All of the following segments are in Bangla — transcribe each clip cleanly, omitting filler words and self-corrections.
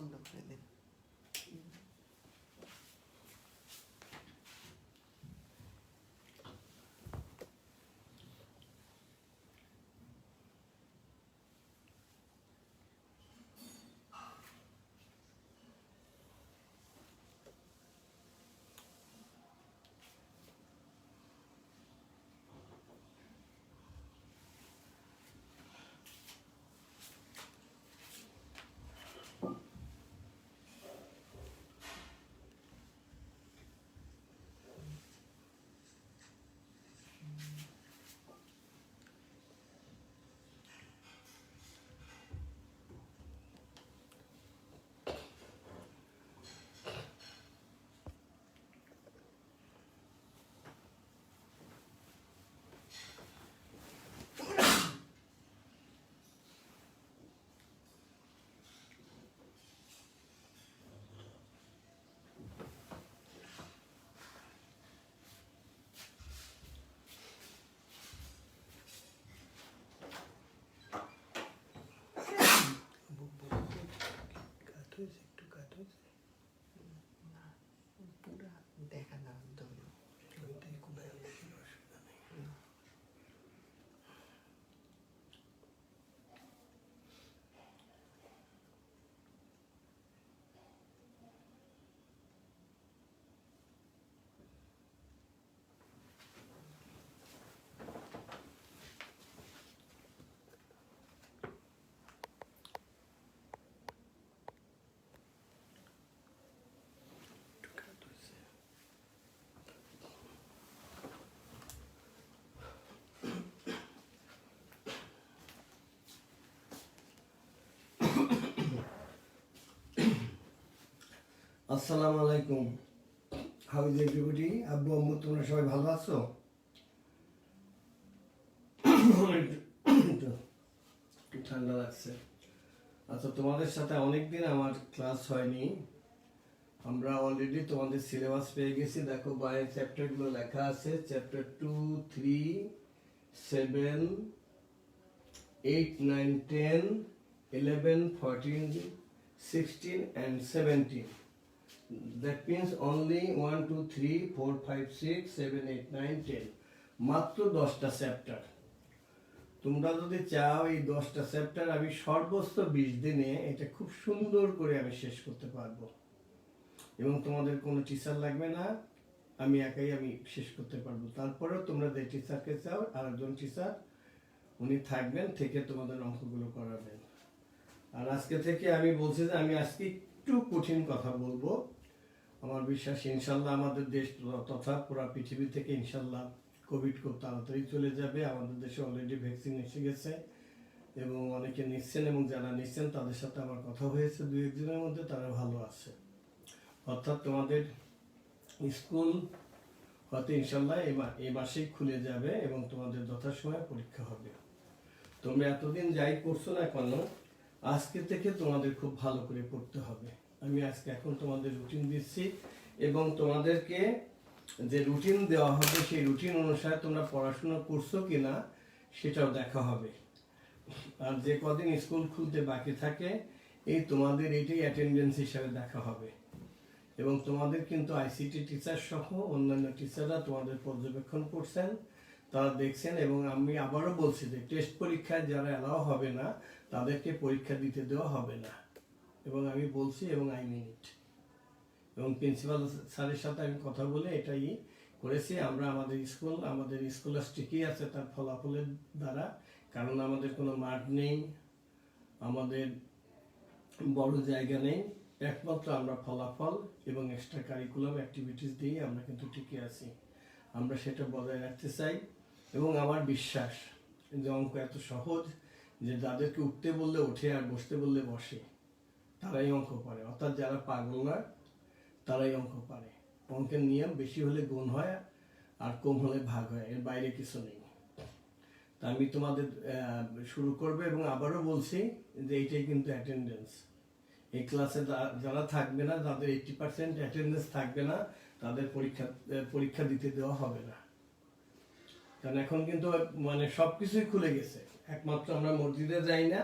বন্ধ করে দিন। পুরা দেখা না ধরো আসসালামু আলাইকুম। House everybody. আব্বু আম্মু তোমরা সবাই ভালো আছো? ঠান্ডা লাগছে। আচ্ছা, তোমাদের সাথে অনেকদিন আমার ক্লাস হয়নি। আমরা অলরেডি তোমাদের সিলেবাস পেয়ে গেছি। দেখো বাইরের চ্যাপ্টারগুলো লেখা আছে। Chapter 2, 3, 7, 8, 9, 10, 11, 14, 16 and 17. That means only 1, 2, 3, 4, 5, 6, 7, 8, 9, 10. মাত্র 10টা চ্যাপ্টার। তোমরা যদি চাও এই 10টা চ্যাপ্টার আমি সর্বোচ্চ 20 দিনে এটা খুব সুন্দর করে আমি শেষ করতে পারবো, এবং তোমাদের কোনো টিচার লাগবে না, আমি একাই শেষ করতে পারবো। তারপরেও তোমরা যে টিচারকে চাও, আর একজন টিচার উনি থাকবেন, থেকে তোমাদের অঙ্কগুলো করাবেন। আর আজকে থেকে আমি বলছি যে আমি আজকে একটু কঠিন কথা বলবো। আমার বিশ্বাস ইনশাল্লাহ আমাদের দেশ তথা পুরো পৃথিবী থেকে ইনশাল্লাহ কোভিড খুব তাড়াতাড়ি চলে যাবে। আমাদের দেশে অলরেডি ভ্যাকসিন এসে গেছে এবং অনেকে নিচ্ছেন, এবং যারা নিচ্ছেন তাদের সাথে আমার কথা হয়েছে 2-1 দিনের মধ্যে, তারা ভালো আছে। অর্থাৎ তোমাদের স্কুল হয়তো ইনশাল্লাহ এই মাসেই খুলে যাবে এবং তোমাদের যথাসময়ে পরীক্ষা হবে। তোমরা এতদিন যাই করছো না কেন, আজকে থেকে তোমাদের খুব ভালো করে পড়তে হবে। আমি আজকে এখন তোমাদের রুটিন দিচ্ছি, এবং তোমাদেরকে যে রুটিন দেওয়া হবে সেই রুটিন অনুসারে তোমরা পড়াশোনা করছো কিনা সেটাও দেখা হবে। আর যে কদিন স্কুল খুলতে বাকি থাকে, এই তোমাদের এটাই অ্যাটেন্ডেন্স হিসাবে দেখা হবে। এবং তোমাদের কিন্তু আইসিটি টিচার সহ অন্যান্য টিচাররা তোমাদের পর্যবেক্ষণ করছেন, তারা দেখছেন। এবং আমি আবারও বলছি যে টেস্ট পরীক্ষায় যারা অ্যালাউ হবে না তাদেরকে পরীক্ষা দিতে দেওয়া হবে না, এবং আমি বলছি এবং আই মিন ইট। এবং প্রিন্সিপাল স্যারের সাথে আমি কথা বলে এটাই করেছি। আমরা আমাদের স্কুল ঠিকই আছে তার ফলাফলের দ্বারা, কারণ আমাদের কোনো মাঠ নেই, আমাদের বড় জায়গা নেই, একমাত্র আমরা ফলাফল এবং এক্সট্রা কারিকুলাম অ্যাক্টিভিটিস দিয়ে আমরা কিন্তু ঠিকই আছি। আমরা সেটা বজায় রাখতে চাই, এবং আমার বিশ্বাস যে অঙ্ক এত সহজ যে যাদেরকে উঠতে বললে ওঠে আর বসতে বললে বসে, তারাই অঙ্ক পারে। অর্থাৎ যারা পাগল না তারাই অঙ্ক পারে। অঙ্কের নিয়ম বেশি হলে গুণ হয় আর কম হলে ভাগ হয়, এর বাইরে কিছু নেই। তা আমি তোমাদের শুরু করবে, এবং আবারও বলছি যে এইটাই কিন্তু অ্যাটেন্ডেন্স। এই ক্লাসে যারা থাকবে না, যাদের 80% অ্যাটেন্ডেন্স থাকবে না, তাদের পরীক্ষা দিতে দেওয়া হবে না। কারণ এখন কিন্তু মানে সবকিছুই খুলে গেছে, একমাত্র আমরা মসজিদে যাই না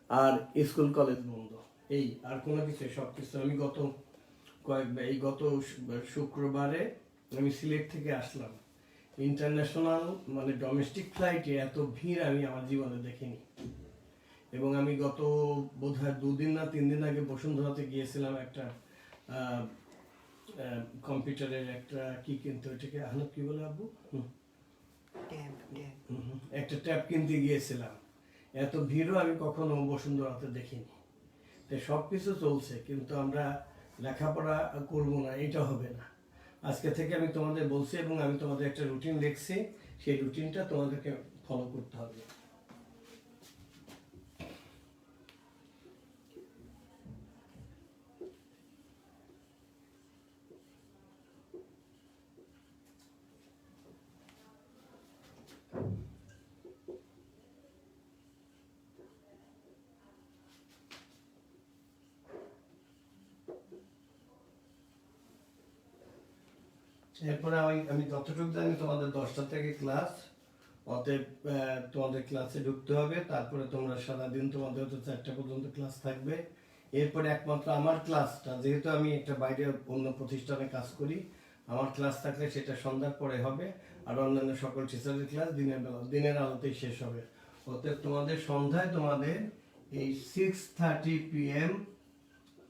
আর স্কুল কলেজ বন্ধ। এই আর কোনো কিছু, সব কিছু আমি গত শুক্রবারে আমি সিলেট থেকে আসলাম। ইন্টারন্যাশনাল মানে ডোমেস্টিক ফ্লাইটে এত ভিড় আমি আমার জীবনে দেখিনি। এবং আমি গত বোধহয় 2 দিন না 3 দিন আগে বসুন্ধরাতে গিয়েছিলাম একটা কম্পিউটারের একটা কি কিনতে, ওইটাকে আহনাদ কি বলে আব্বু, একটা ট্যাব কিনতে গিয়েছিলাম। এত ভিড়ও আমি কখনো বসুন্ধরাতে দেখিনি। তাই সব কিছু চলছে, কিন্তু আমরা লেখাপড়া করবো না, এটা হবে না। আজকে থেকে আমি তোমাদের বলছি এবং আমি তোমাদের একটা রুটিন লিখছি, সেই রুটিনটা তোমাদেরকে ফলো করতে হবে। এরপরে আমি যতটুকু জানি তোমাদের 10টা থেকে ক্লাস, অতএব তোমাদের ক্লাসে ঢুকতে হবে। তারপরে তোমরা সারাদিন তোমাদের হয়তো 4টা পর্যন্ত ক্লাস থাকবে। এরপরে একমাত্র আমার ক্লাসটা, যেহেতু আমি একটা বাইরে অন্য প্রতিষ্ঠানে কাজ করি, আমার ক্লাস থাকলে সেটা সন্ধ্যার পরে হবে। আর অন্যান্য সকল টিচারের ক্লাস দিনের আলোতেই শেষ হবে। অতএব তোমাদের সন্ধ্যায় তোমাদের এই 6:30 PM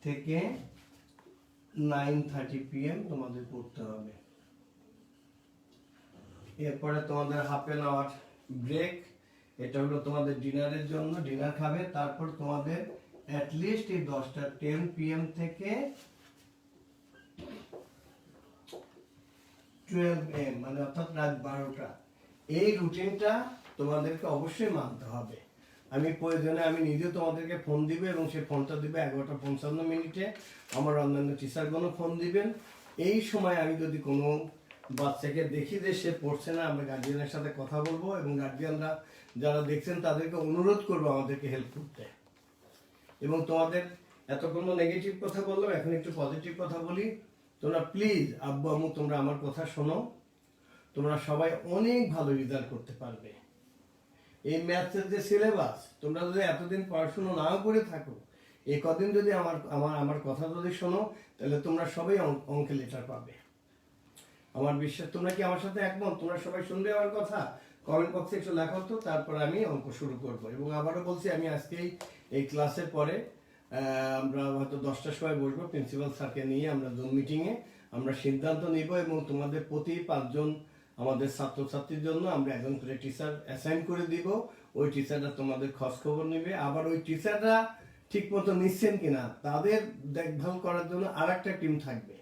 থেকে 9:30 PM তোমাদের পড়তে হবে। এরপরে তোমাদের হাফ অ্যান আওয়ার ব্রেক, এটা হলো তোমাদের ডিনারের জন্য, ডিনার খাবে। তারপর তোমাদের অ্যাটলিস্ট এই 10 PM থেকে 12 AM মানে অর্থাৎ রাত 12টা, এই রুটিনটা তোমাদেরকে অবশ্যই মানতে হবে। আমি প্রয়োজনে আমি নিজে তোমাদেরকে ফোন দিব এবং সেই ফোনটা দিবে 11:55 আমার অন্যান্য টিচারগুলো ফোন দিবেন। এই সময় আমি যদি কোনো বাচ্চাকে দেখি যে সে পড়ছে না, আমরা গার্জিয়ানের সাথে কথা বলবো এবং গার্জিয়ানরা যারা দেখছেন তাদেরকে অনুরোধ করবো আমাদেরকে হেল্প করতে। এবং তোমাদের এতক্ষণ নেগেটিভ কথা বললাম, এখন একটু পজিটিভ কথা বলি। তোমরা প্লিজ আব্বু আম্মু তোমরা আমার কথা শোনো, তোমরা সবাই অনেক ভালো রেজাল্ট করতে পারবে। এই ম্যাথের যে সিলেবাস, তোমরা যদি এতদিন পড়াশোনা নাও করে থাকো, এই কদিন যদি আমার কথা যদি শোনো, তাহলে তোমরা সবাই অঙ্কে লেটার পাবে। আমার বিশ্বাস, তোমরা কি আমার সাথে একমত? তোমরা সবাই শুনবে আমার কথা? কমেন্ট বক্সে একটু লেখো তো, তারপর আমি অঙ্ক শুরু করব। এবং আবারও বলছি, আমি আজকেই এই ক্লাসের পরে আমরা হয়তো 10টার সময় বসবো প্রিন্সিপাল স্যারকে নিয়ে, আমরা জুম মিটিংয়ে আমরা সিদ্ধান্ত নিব এবং তোমাদের প্রতি 5 জন আমাদের ছাত্রছাত্রীর জন্য আমরা একজন করে টিচার অ্যাসাইন করে দিব। ওই টিচাররা তোমাদের খোঁজ খবর নেবে। আবার ওই টিচাররা ঠিক মতো নিচ্ছেন কিনা তাদের দেখভাল করার জন্য আর একটা টিম থাকবে,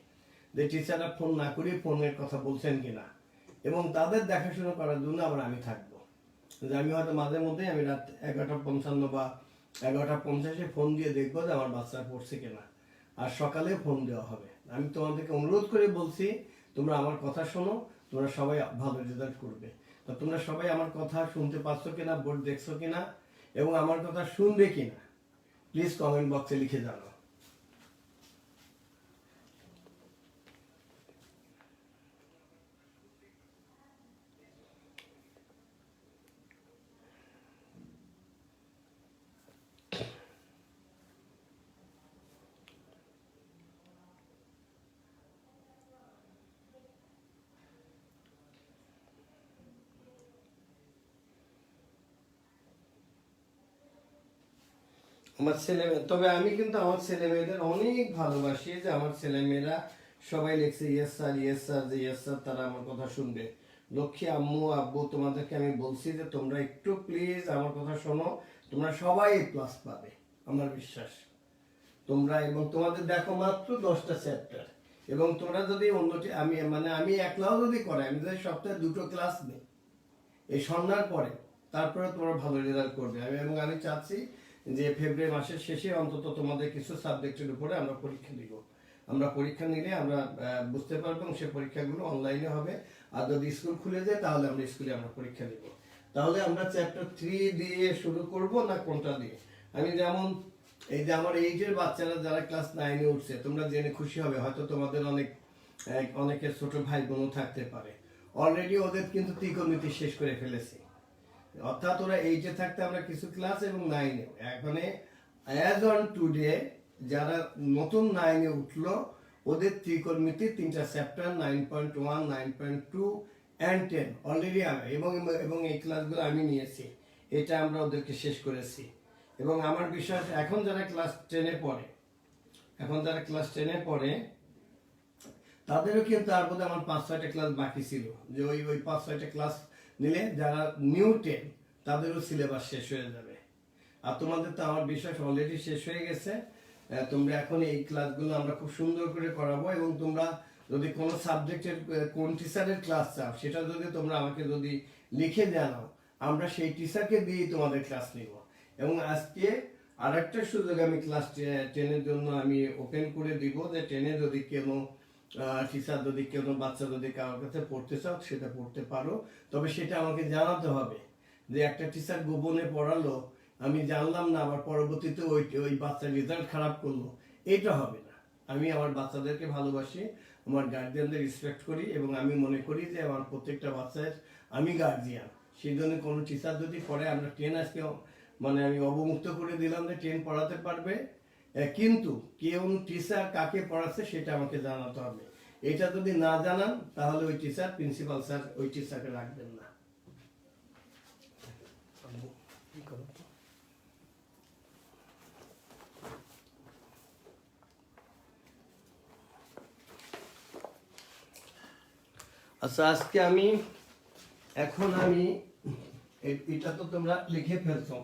যে টিচাররা ফোন না করে ফোনের কথা বলছেন কিনা, এবং তাদের দেখাশোনা করার জন্য আবার আমি থাকবো। যে আমি হয়তো মাঝে মধ্যে আমি রাত 11:55 বা 11:50 ফোন দিয়ে দেখবো যে আমার বাচ্চা পড়ছে কিনা, আর সকালে ফোন দেওয়া হবে। আমি তোমাদেরকে অনুরোধ করে বলছি, তোমরা আমার কথা শোনো, তোমরা সবাই ভালো রেজাল্ট করবে। তো তোমরা সবাই আমার কথা শুনতে পাচ্ছ কিনা, বোর্ড দেখছো কিনা, এবং আমার কথা শুনবে কিনা, প্লিজ কমেন্ট বক্সে লিখে জানাও। আমার ছেলে মেয়ে, তবে আমি কিন্তু আমার ছেলে মেয়েদের অনেক ভালোবাসি, যে আমার ছেলে মেয়েরা সবাই লিখছে ইয়েস স্যার ইয়েস স্যার, যে ইয়েস স্যার তারা আমার কথা শুনবে। লক্ষ্মী আম্মু আব্বু, তোমাদেরকে আমি বলছি যে তোমরা একটু প্লিজ আমার কথা শোনো, তোমরা সবাই প্লাস পাবে আমার বিশ্বাস। তোমরা এবং তোমাদের দেখো মাত্র 10টা চ্যাপ্টার, এবং তোমরা যদি অন্যটি আমি একলাও যদি করে, আমি যদি সপ্তাহে 2টো ক্লাস নিই এই সন্ধ্যার পরে, তারপরে তোমরা ভালো রেজাল্ট করবে। এবং আমি চাচ্ছি যে ফেব্রুয়ারি মাসের শেষে অন্তত তোমাদের কিছু সাবজেক্টের উপরে আমরা পরীক্ষা দিব। আমরা পরীক্ষা নিলে আমরা বুঝতে পারবো, এবং সেই পরীক্ষাগুলো অনলাইনে হবে। আর যদি স্কুল খুলে যায় তাহলে আমরা স্কুলে পরীক্ষা দিব। তাহলে আমরা চ্যাপ্টার 3 দিয়ে শুরু করব না কোনটা দিয়ে? আমি যেমন এই যে আমার এইজের বাচ্চারা যারা ক্লাস 9-এ উঠছে, তোমরা জেনে খুশি হবে, হয়তো তোমাদের অনেকের ছোট ভাই বোনও থাকতে পারে। অলরেডি ওদের কিন্তু ত্রিকোণমিতি শেষ করে ফেলেছি, অর্থাৎ ওরা এইচে থাকতে আমরা কিছু ক্লাস এবং 9-এ, এখন অ্যাজ অন টুডে যারা নতুন 9-এ উঠলো ওদের ত্রিকোণমিতি 3টা চ্যাপ্টার 9.1, 9.2 and 10 অলরেডি আমি এবং এই ক্লাসগুলো আমি নিয়েছি। এটা আমরা ওদেরকে শেষ করেছি। এবং আমার বিশ্বাস এখন যারা ক্লাস 10-এ পড়ে তাদেরও কিন্তু তার মধ্যে আমার 5-6টা ক্লাস বাকি ছিল, যে ওই 5-6টা ক্লাস নিলে যারা নিউ 10 তাদেরও সিলেবাস শেষ হয়ে যাবে। আর তোমাদের তো আমার বিশ্বাস অলরেডি শেষ হয়ে গেছে। তোমরা এখন এই ক্লাসগুলো আমরা খুব সুন্দর করে করাবো, এবং তোমরা যদি কোনো সাবজেক্টের কোন টিচারের ক্লাস চাও সেটা যদি তোমরা আমাকে যদি লিখে জানাও, আমরা সেই টিচারকে দিয়েই তোমাদের ক্লাস নিব। এবং আজকে আরেকটা সুযোগ আমি ক্লাস 10-এর জন্য আমি ওপেন করে দিব, যে 10-এ যদি কোনো টিচার যদি কোনো বাচ্চা যদি কারোর কাছে পড়তে চাও সেটা পড়তে পারো, তবে সেটা আমাকে জানাতে হবে। যে একটা টিচার গোপনে পড়ালো, আমি জানলাম না, আবার পরবর্তীতে ওই বাচ্চার রেজাল্ট খারাপ করলো, এটা হবে না। আমি আমার বাচ্চাদেরকে ভালোবাসি, আমার গার্জিয়ানদের রেসপেক্ট করি, এবং আমি মনে করি যে আমার প্রত্যেকটা বাচ্চার আমি গার্জিয়ান। সেই জন্য কোনো টিচার যদি পড়ে, আমরা 10 আজকে মানে আমি অবমুক্ত করে দিলাম যে 10 পড়াতে পারবে, কিন্তু কেউ টিচার কাকে পড়াচ্ছে সেটা আমাকে জানাতে হবে। এটা যদি না জানান তাহলে ওই টিচার, প্রিন্সিপাল স্যার ওই টিচারকে রাখবেন না। কি করো তো? আচ্ছা, আজকে এখন আমি এটা তো তোমরা লিখে ফেলছো,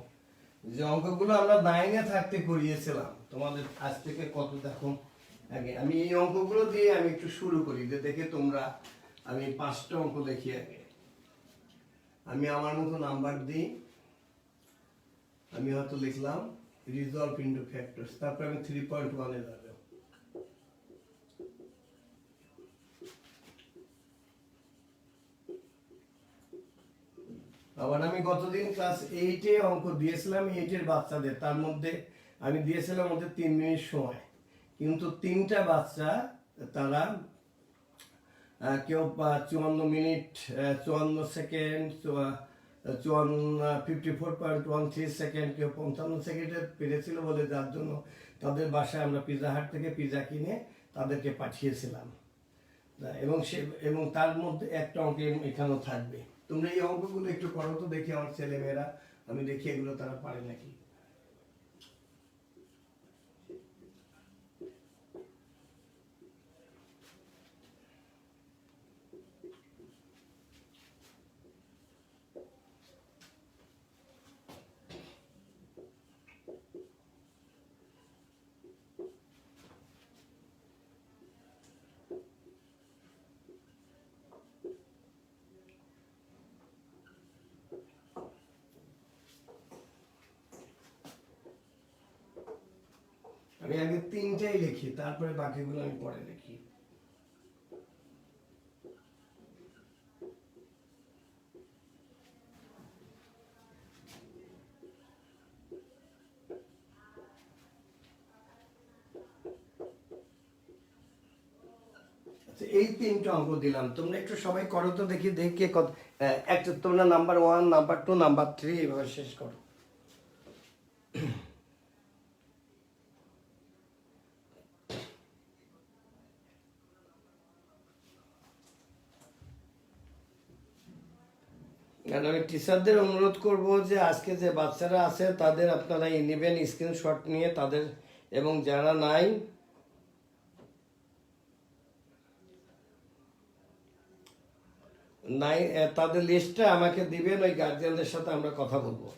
যে অঙ্কগুলো আমরা 9-এ থাকতে করিয়েছিলাম তোমাদের। আজ থেকে কত দেখো আগে আমি এই অঙ্কগুলো দিয়ে আমি একটু শুরু করি, যে দেখে তোমরা আমি 5টা অঙ্ক দেখি আগে। আমি আমার মতো নাম্বার দিই। আমি হয়তো লিখলাম রিজলভ ইনটু ফ্যাক্টরস, তারপর আমি 3.1-এ যাব। আবার আমি গতদিন ক্লাস 8-এ অঙ্ক দিয়েছিলাম 8-এর বাচ্চাদের, তার মধ্যে আমি দিয়েছিলাম ওদের 3 মিনিট সময়, কিন্তু 3টা বাচ্চা তারা কেউ 54 মিনিট 54 সেকেন্ড 54.13 সেকেন্ড, কেউ 55 সেকেন্ডে পেরেছিল বলে, যার জন্য তাদের বাসায় আমরা পিৎজা হাট থেকে পিৎজা কিনে তাদেরকে পাঠিয়েছিলাম। এবং তার মধ্যে একটা অঙ্ক এখানেও থাকবে। তোমরা এই অঙ্কগুলো একটু করো তো দেখি, আমার ছেলেমেয়েরা, আমি দেখি এগুলো তারা পারে নাকি। আমি আগে 3টাই লিখি, তারপরে বাকিগুলো আমি পরে লিখি। এই 3টা অঙ্ক দিলাম, তোমরা একটু সবাই করো তো দেখি, দেখে কত একটা তোমরা নাম্বার 1, নাম্বার 2, নাম্বার 3 এভাবে শেষ করো। কারণ আমি টিচারদের অনুরোধ করব যে আজকে যে বাচ্চারা আছে তাদের আপনারা নেবেন স্ক্রিনশট নিয়ে তাদের, এবং যারা নাই তাদের লিস্টটা আমাকে দিবেন, ওই গার্জিয়ানদের সাথে আমরা কথা বলবো।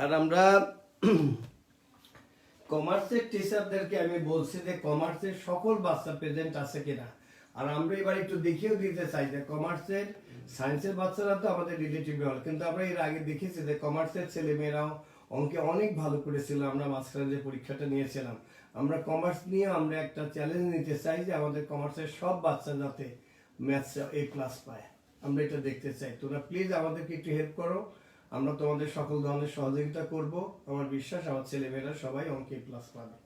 আর আমরা কমার্সের টিচারদেরকে আমি বলছি যে কমার্সের সকল বাচ্চা প্রেজেন্ট আছে কিনা। আর আমরা এবার একটু দেখিয়েও দিতে চাই যে কমার্সের, সায়েন্সের বাচ্চারা তো আমাদের রিলেটিভ হল, কিন্তু আমরা এর আগে দেখেছি যে কমার্সের ছেলেমেয়েরাও অঙ্কে অনেক ভালো করেছিল। আমরা মাঝখানে যে পরীক্ষাটা নিয়েছিলাম, আমরা কমার্স নিয়ে আমরা একটা চ্যালেঞ্জ নিতে চাই যে আমাদের কমার্সের সব বাচ্চা যাতে ম্যাথসে A+ পায়, আমরা এটা দেখতে চাই। তোমরা প্লিজ আমাদেরকে একটু হেল্প করো। আমরা তোমাদের সকল ধরনের সহযোগিতা করব। আমার বিশ্বাস আমার ছেলেমেয়েরা সবাই অঙ্কে প্লাস পাবে।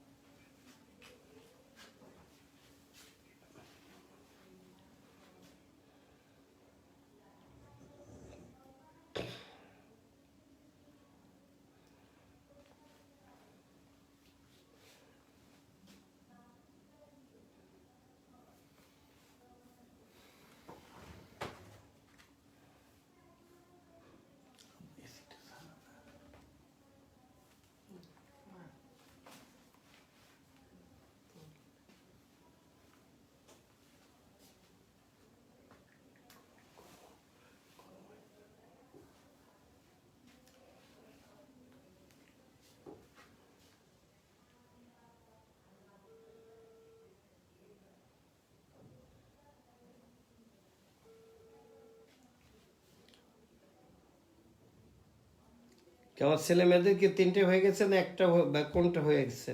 আমার ছেলে মেয়েদের কি 3টে হয়ে গেছে না একটা বা কোনটা হয়ে গেছে?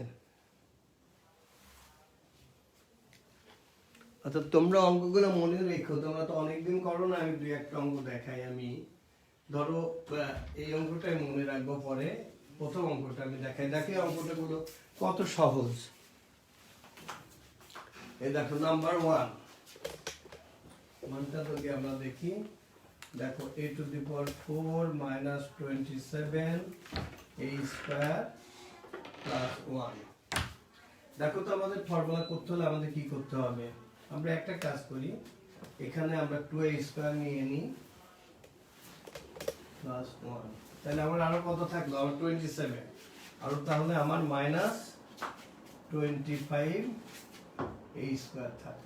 আচ্ছা, তোমরা অঙ্কগুলো মনে রেখো, তোমরা তো অনেকদিন করো না। আমি 2-1টা অঙ্ক দেখাই। আমি ধরো এই অঙ্কটাই মনে রাখবো, পরে প্রথম অঙ্কটা আমি দেখাই। দেখে অঙ্কটা গুলো কত সহজ। এই দেখো নাম্বার 1 মানটা যদি আমরা দেখি, দেখো a to the power 4 minus 27 a square plus 1। দেখো তো আমাদের ফর্মুলা করতে হলে আমাদের কি করতে হবে? আমরা একটা কাজ করি, এখানে আমরা 2a স্কয়ার নিয়ে নিই প্লাস 1, তাহলে আমার আরো কত থাকলো? আমার 27, আর তাহলে আমার মাইনাস 25 a স্কয়ার থাকলো।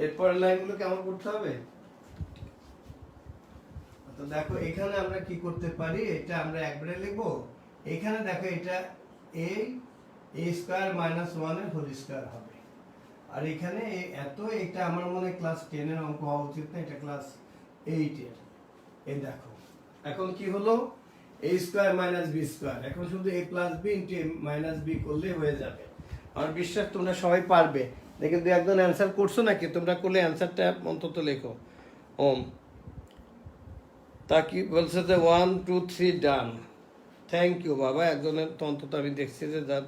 এরপর লাইনগুলো কেমন করতে হবে? তো দেখো এখানে আমরা কি করতে পারি, এটা আমরা একবারে লিখবো। এখানে দেখো এটা a স্কয়ার মাইনাস 1 এর হোল স্কয়ার হবে, আর এখানে এত, এটা আমার মনে ক্লাস 10 এর অঙ্ক হওয়া উচিত না, এটা ক্লাস 8 এর। এই দেখো এখন কি হলো, a square minus b square, এখন শুধু a plus b into a minus b করলে হয়ে যাবে। আমার বিশ্বাস তোমরা সবাই পারবে। দেখে দু একজন অ্যান্সার করছো নাকি? তোমরা করলে অ্যান্সারটা অন্তত লেখো। ওম তা কি বলছে যে 1 2 3 ডান। থ্যাংক ইউ বাবা, একজনের তো অন্তত আমি দেখছি যে যার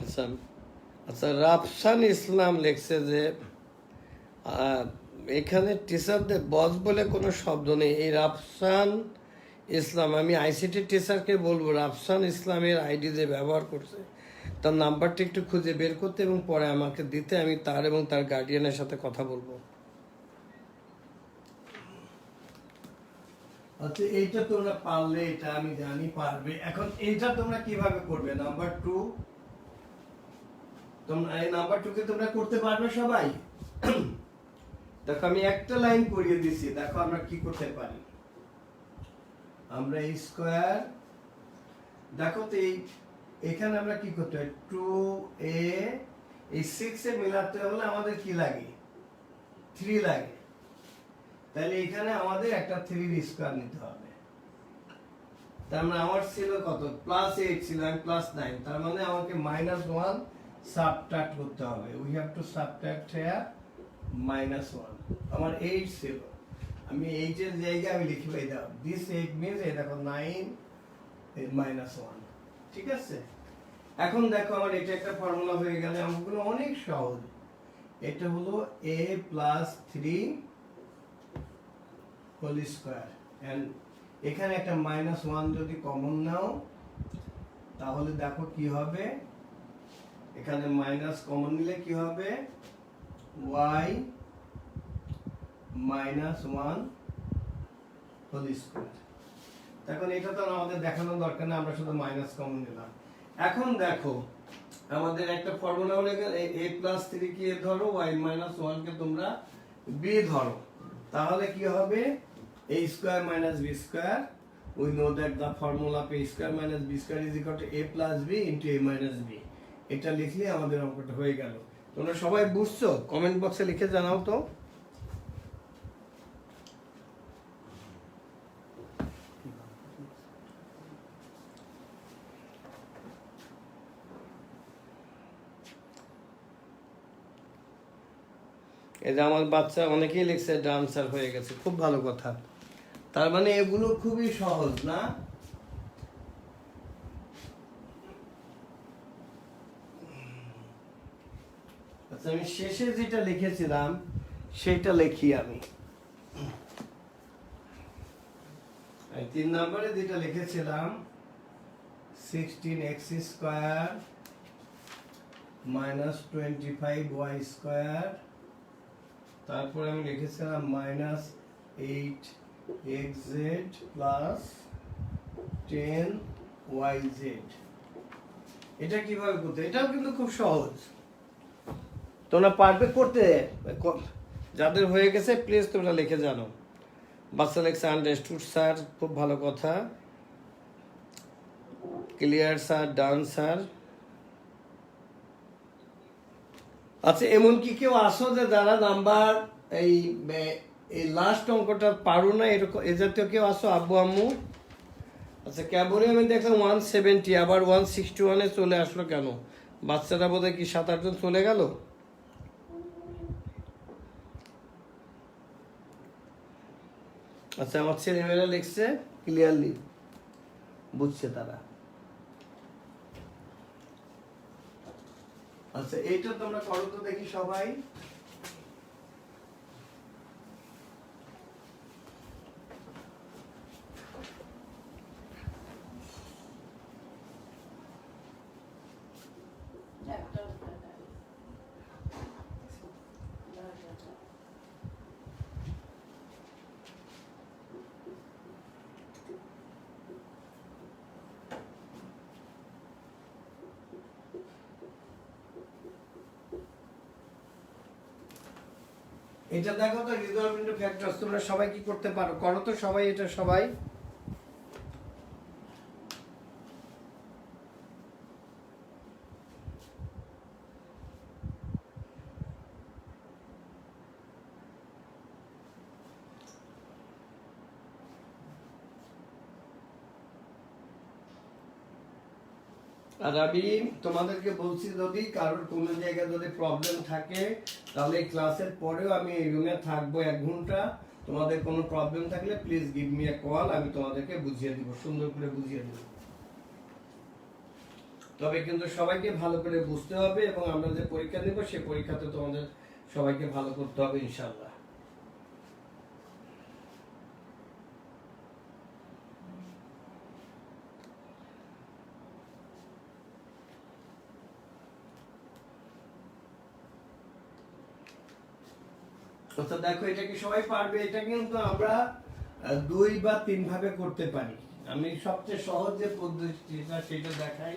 আচ্ছা আচ্ছা, রাফসান ইসলাম লিখছে যে এখানে টিচারদের বস বলে কোনো শব্দ নেই। এই রাফসান ইসলাম, আমি আইসিটি টিচারকে বলবো রাফসান ইসলামের আইডি যে ব্যবহার করছে তার নাম্বারটা একটু খুঁজে বের করতে এবং পরে আমাকে দিতে, আমি তার এবং তার গার্ডিয়ানের সাথে কথা বলবো। আচ্ছা, এইটা তোমরা পারলে, এটা আমি জানি পারবে। এখন এইটা তোমরা কিভাবে করবে? নাম্বার 2, তোমরা এই নাম্বার 2 কে তোমরা করতে পারবে সবাই? দেখো আমি একটা লাইন করিয়ে দিছি, দেখো আমরা কি করতে পারি। আমরা এই স্কয়ার, দেখো তো এখানে আমরা কি করতে হয়, 2a এই 6 এ মিলাতে হলে আমাদের কি লাগে? 3 লাগে। তাহলে এখানে আমাদের একটা 3 এর স্কয়ার নিতে হবে। তার মানে আমার ছিল কত? প্লাস 8 ছিল, আমি প্লাস 9, তার মানে আমাকে -1 সাবট্রাক্ট করতে হবে। We have to subtract here -1। আমার 8 ছিল, আমি 8 এর জায়গায় আমি লিখব এই দাও, দিস 8 মিন্স এই দেখো 9 -1। ঠিক আছে, এখন দেখো আমার এটা একটা ফর্মুলা হয়ে গেল। অঙ্কগুলো অনেক সহজ। এটা হলো a plus 3 whole square, and এখানে একটা -1 যদি কমন নাও তাহলে দেখো কি হবে, এখানে মাইনাস কমন নিলে কি হবে, y -1 হোল স্কয়ার। এখন এটা তো আমাদের দেখানোর দরকার না, আমরা শুধু মাইনাস কমন নিলাম। এখন দেখো আমাদের একটা ফর্মুলা হলো a প্লাস 3 কে ধরো, y -1 কে তোমরা b ধরো, তাহলে কি হবে, a square minus b square we know that the formula of a square minus b square is equal to a plus b into a minus b. এটা লিখলে আমাদের অঙ্কটা হয়ে গেল। তোমরা সবাই বুঝছো? কমেন্ট বক্সে লিখে জানাও তো। এই যে আমার বাচ্চা অনেকেই লিখছে ডান্সার হয়ে গেছে, খুব ভালো কথা। তার মানে এগুলো খুবই সহজ না? আচ্ছা, আমি শেষে যেটা লিখেছিলাম সেটা লিখি আমি। 3 নম্বরে যেটা লিখেছিলাম 16x square minus 25y square, তারপরে আমি লিখেছিলাম মাইনাস 8xz প্লাস 10yz। এটা কিভাবে করতে? এটাও কিন্তু খুব সহজ, তোমরা পারবে করতে। যাদের হয়ে গেছে প্লিজ তোমরা লিখে জানো। বাচ্চা লেখছে আন্ডারস্টুড স্যার, খুব ভালো কথা। Clear sir, done sir. আচ্ছা, এমন কি কেউ আসো যে যারা নাম্বার এই লাস্ট অঙ্কটা পারো না, এরকম এ জাতীয় কেউ আসো? আব্বু আম্মু? আচ্ছা, কেবলই আমি দেখলাম 170, আবার 161-এ চলে আসলো কেন? বাচ্চারা বোধহয় কি 7-8 জন চলে গেল? আচ্ছা, আমার ছেলেমেয়েরা লিখছে ক্লিয়ারলি, বুঝছে তারা। আচ্ছা, এইটা তোমরা করো তো দেখি সবাই। এটা দেখো তো, রিজলভ ইনটু ফ্যাক্টরস। তোমরা সবাই কি করতে পারো? করো তো সবাই এটা, সবাই। আর আমি তোমাদেরকে বলছি, যদি কারোর কোনো জায়গায় যদি প্রবলেম থাকে তাহলে এই ক্লাসের পরেও আমি এই রুমে থাকবো 1 ঘন্টা। তোমাদের কোনো প্রবলেম থাকলে please give me a call, আমি তোমাদেরকে বুঝিয়ে দিব, সুন্দর করে বুঝিয়ে দিব। তবে কিন্তু সবাইকে ভালো করে বুঝতে হবে, এবং আমরা যে পরীক্ষা দেব সেই পরীক্ষাতে তোমাদের সবাইকে ভালো করতে হবে ইনশাআল্লাহ। আচ্ছা, দেখো এটা কি সবাই পারবে? এটা কিন্তু আমরা 2 বা 3 ভাবে করতে পারি। আমি সবচেয়ে সহজ যে পদ্ধতিটা সেটা দেখাই।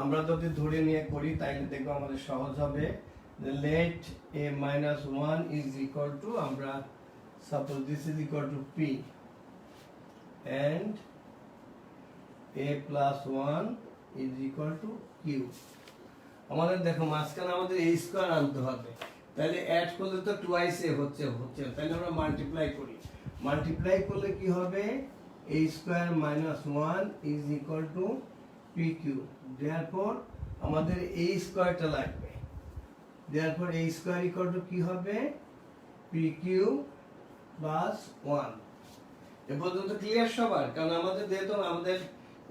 আমরা যদি ধরে নিয়ে করি তাইলে দেখবো আমাদের সহজ হবে। Let a minus 1 is equal to, আমরা suppose this is equal to p and a plus 1 is equal to q। আমাদের দেখো মাঝখানে আমাদের a স্কয়ার আনতে হবে, তাহলে অ্যাড করলে তো টুয়াইস এ হচ্ছে, তাহলে আমরা মাল্টিপ্লাই করি। মাল্টিপ্লাই করলে কি হবে? a square minus 1 is equal two pq। Therefore আমাদের a স্কয়ারটা লাগবে। Therefore a square equal two কি হবে? pq plus 1। এ পর্যন্ত ক্লিয়ার সবার? কারণ আমাদের যেহেতু আমাদের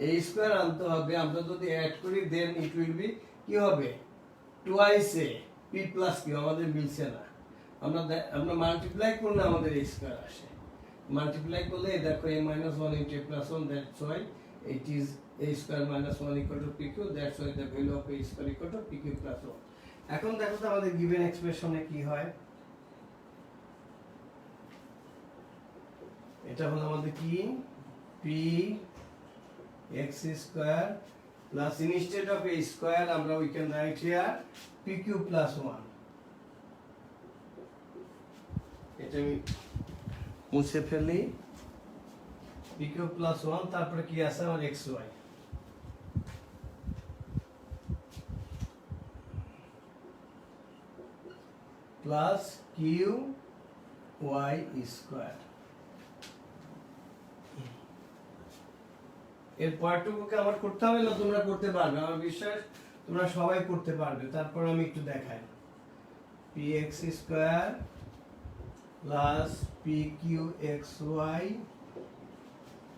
a স্কয়ার আনতে হবে, আমরা যদি অ্যাড করি দেন ইট উইল বি কি হবে? টুয়াইস এ p প্লাস q। আমাদের মিলছে না, আমরা মাল্টিপ্লাই করলে আমাদের a স্কয়ার আসে। মাল্টিপ্লাই করলে দেখো a minus 1 into a plus 1, that's why it is a square minus 1 equal to pq, that's why the value of a square equal to pq plus 1। এখন দেখো তো আমাদের গিভেন এক্সপ্রেশনে কি হয়। এটা হলো আমাদের কি? p x square plus, instead of a square আমরা we can write here pq plus 1। এটা আমি মুছে ফেলি। পি কিউ প্লাস 1 তারপরে কি আছে আমার x y plus Q y square. এর পরটুকুকে আমার করতে হবে না, তোমরা করতে পারবে, আমার বিশ্বাস তোমরা সবাই করতে পারবে। তারপর আমি একটু দেখাই, p x square plus p q x y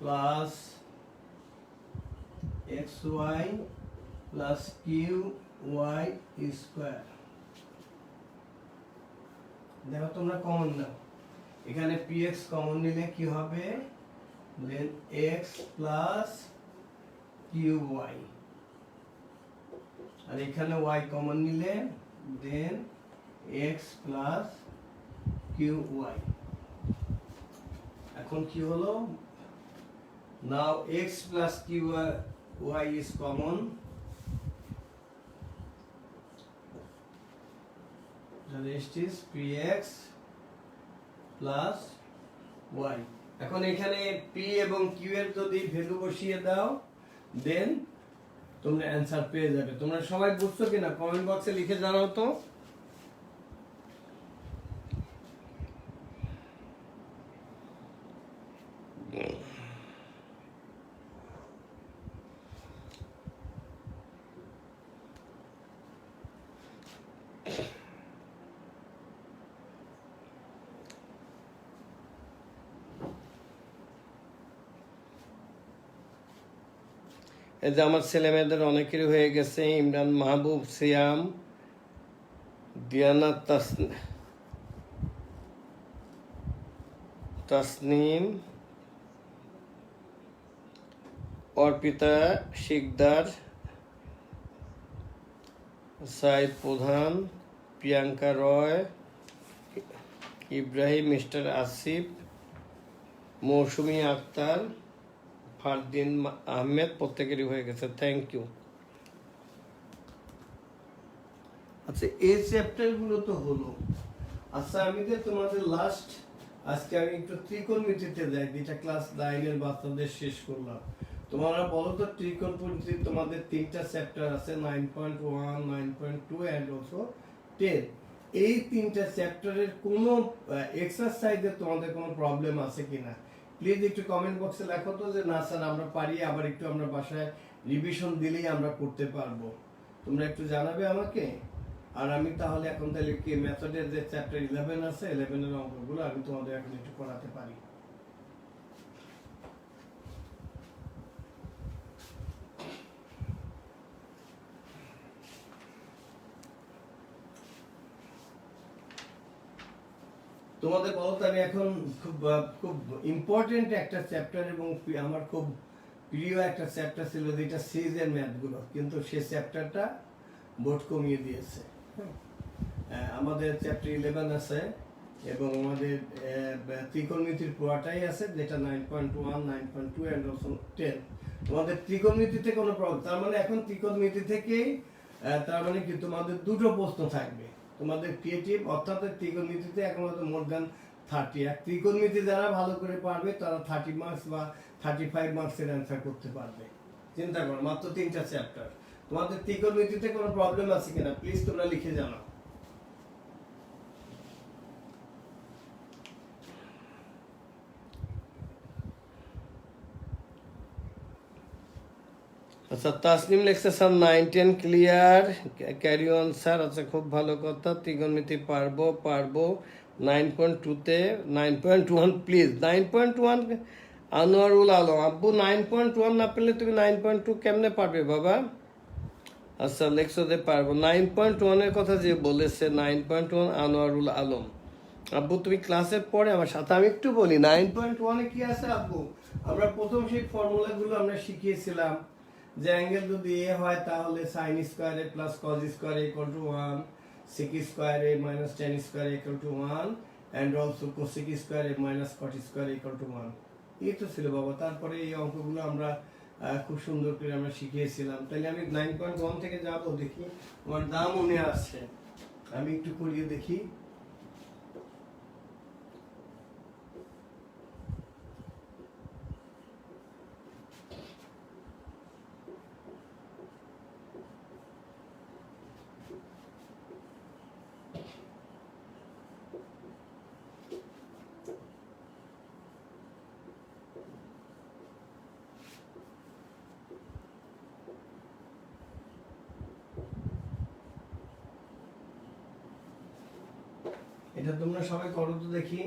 plus x y plus Q y square. দেখো তোমরা কমন নাও, এখানে পি এক্স কমন নিলে কি হবে, then X plus Q Y, আর এখানে ওয়াই কমন নিলে then X plus Q Y. এখন কি হলো, now X plus Q Y is common, the rest is px plus y। এখন এখানে p এবং q এর যদি ভ্যালু বসিয়ে দাও দেন তোমরা অ্যানসার পেয়ে যাবে। তোমরা সবাই বুঝছো কিনা কমেন্ট বক্সে লিখে জানাও তো। এই যে আমার ছেলে মেয়েদের অনেকেরই হয়ে গেছে, ইমরান মাহবুব, সিয়াম, দিয়ানা, তাসনিম, অর্পিতা শিকদার, সাইদ প্রধান, প্রিয়াঙ্কা রয়, ইব্রাহিম, মিস্টার আসিফ, মৌসুমী আক্তার, ফারদিন আহমেদ, প্রত্যেকেরই হয়ে গেছে, থ্যাংক ইউ। আচ্ছা এই চ্যাপ্টার গুলো তো হলো। আচ্ছা আমি যে তোমাদের লাস্ট আজকে আমি একটু ত্রিকোণমিতিতে যাই, যেটা ক্লাস 9 এর বাচ্চাদের শেষ করলাম। তোমরা বলো তো ত্রিকোণমিতি তোমাদের তিনটা চ্যাপ্টার আছে, 9.1, 9.2 এন্ড অলসো 10। এই তিনটা চ্যাপ্টারের কোনো এক্সারসাইজে তোমাদের কোনো প্রবলেম আছে কিনা প্লিজ একটু কমেন্ট বক্সে লেখো তো, যে না স্যার আমরা পারি, আবার একটু আমরা বাসায় রিভিশন দিলেই আমরা করতে পারবো। তোমরা একটু জানাবে আমাকে। আর আমি তাহলে এখন তাহলে কি মেথডের যে চ্যাপ্টার 11 আছে 11 এর অঙ্কগুলো আমি তোমাদের এখন একটু করাতে পারি। তোমাদের বলতে আমি এখন খুব ইম্পর্টেন্ট একটা চ্যাপ্টার এবং আমার খুব প্রিয় একটা চ্যাপ্টার ছিল যেটা সিজের ম্যাথগুলো, কিন্তু সেই চ্যাপ্টারটা বোর্ড কমিয়ে দিয়েছে। আমাদের চ্যাপ্টার 11 আছে এবং আমাদের ত্রিকোণমিতির পুরোটাই আছে, যেটা 9.1, 9.2 এন্ড অলসো 10। তোমাদের ত্রিকোণমিতিতে কোনো প্রবলেম, তার মানে এখন ত্রিকোণমিতি থেকেই তার মানে কি তোমাদের দুটো প্রশ্ন থাকবে তোমাদের ক্রিয়েটিভ, অর্থাৎ ত্রিকোণমিতিতে এখন মোর দ্যান 30। আর ত্রিকোণমিতি যারা ভালো করে পারবে তারা 30 মার্কস বা 35 মার্কসের অ্যান্সার করতে পারবে। চিন্তা করো, মাত্র 3টা চ্যাপ্টার। তোমাদের ত্রিকোণমিতিতে কোনো প্রবলেম আছে কিনা প্লিজ তোমরা লিখে জানাও। আচ্ছা তাসনিম লিখছে sir 9, 10 clear, carry on sir. আচ্ছা খুব ভালো কথা, ত্রিকোণমিতি পারবো 9.2 তে 9.1 প্লিজ। 9.1 আনোয়ারুল আলম, আব্বু 9.1 না পেলে তুমি 9.2 কেমনে পারবে বাবা? আচ্ছা লেখছো যে পারবো। 9.1 এর কথা যে বলেছে 9.1 আনোয়ারুল আলম, আব্বু তুমি ক্লাসের পরে আমার সাথে আমি একটু বলি 9.1 এ কি আছে আব্বু। আমরা প্রথম সেই ফর্মুলাগুলো আমরা শিখিয়েছিলাম যে অ্যাঙ্গেল যদি এ হয় তাহলে sine square A plus cos square equal to 1, sec square A minus tan square equal to 1 and also cosec square A minus cot square equal to 1। এই তো ছিল বাবা। তারপরে এই অঙ্কগুলো আমরা খুব সুন্দর করে আমরা শিখিয়েছিলাম। তাহলে আমি 9.1 থেকে যাব, দেখি আমার দাম মনে আসছে, আমি একটু করিয়ে দেখি। এটা তোমরা সবাই করো তো দেখি।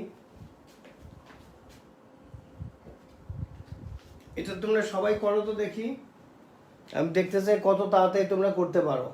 এটা তোমরা সবাই করো তো দেখি, আমি দেখতে চাই কত তাড়াতাড়ি তোমরা করতে পারো।